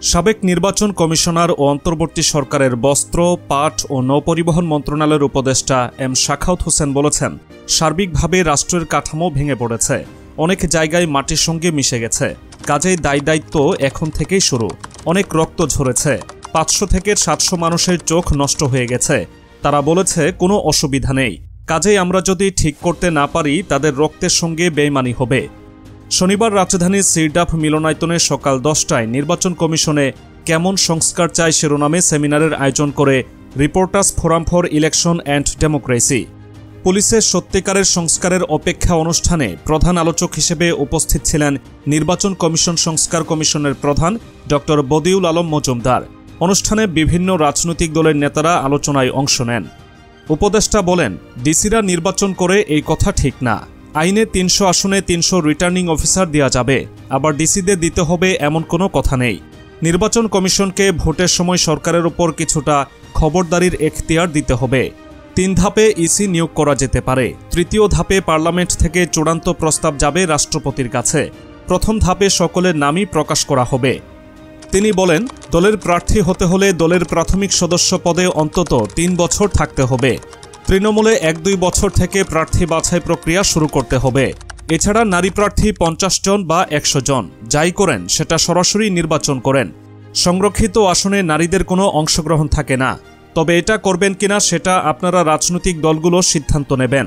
সাবেক নির্বাচন কমিশনার ও অন্তর্বর্তী সরকারের বস্ত্র, পাট ও নৌপরিবহন মন্ত্রণালয়ের উপদেষ্টা এম শাখাওয়াত হোসেন বলেছেন, সার্বিকভাবে রাষ্ট্রের কাঠামো ভেঙে পড়েছে, অনেক জায়গায় মাটির সঙ্গে মিশে গেছে। কাজেই দায়িত্ব এখন থেকেই শুরু। অনেক রক্ত ঝরেছে, 500 থেকে 700 মানুষের চোখ নষ্ট হয়ে গেছে। তারা বলেছে কোনো অসুবিধা নেই, কাজেই আমরা যদি ঠিক করতে না পারি তাদের রক্তের সঙ্গে বেইমানি হবে। শনিবার রাজধানীর সিরডাফ মিলনায়তনে সকাল 10টায় নির্বাচন কমিশনে কেমন সংস্কার চাই শিরোনামে সেমিনারের আয়োজন করে reporters forum for election and democracy. পুলিশের সত্যিকারের সংস্কারের অপেক্ষা অনুষ্ঠানে প্রধান আলোচক হিসেবে উপস্থিত ছিলেন নির্বাচন কমিশন সংস্কার কমিশনের প্রধান ড বদিউল আলম মজুমদার। অনুষ্ঠানে বিভিন্ন রাজনৈতিক দলের নেতারা আলোচনায় অংশ নেন। উপদেষ্টা বলেন, ডিসিরা নির্বাচন করে এই কথা ঠিক না। আইনে 300 আসনে 300 রিটার্নিং অফিসার দেওয়া যাবে, আবার ডিসিদের দিতে হবে এমন কোনো কথা নেই। নির্বাচন কমিশনকে ভোটের সময় সরকারের উপর কিছুটা খবরদারির এখতিয়ার দিতে হবে। 3 ধাপে ইসি নিয়োগ করা যেতে পারে। তৃতীয় ধাপে পার্লামেন্ট থেকে চূড়ান্ত প্রস্তাব যাবে রাষ্ট্রপতির কাছে। প্রথম ধাপে সকলের নামই প্রকাশ করা হবে। তিনি বলেন, দলের প্রার্থী হতে হলে দলের প্রাথমিক সদস্য পদে অন্তত 3 বছর থাকতে হবে। তৃণমূলে 1-2 বছর থেকে প্রার্থী বাছাই প্রক্রিয়া শুরু করতে হবে। এছাড়া নারী প্রার্থী 50 জন বা 100 জন, যাই করেন সেটা সরাসরি নির্বাচন করেন। সংরক্ষিত আসনে নারীদের কোনো অংশগ্রহণ থাকে না। তবে এটা করবেন কিনা সেটা আপনারা রাজনৈতিক দলগুলো সিদ্ধান্ত নেবেন।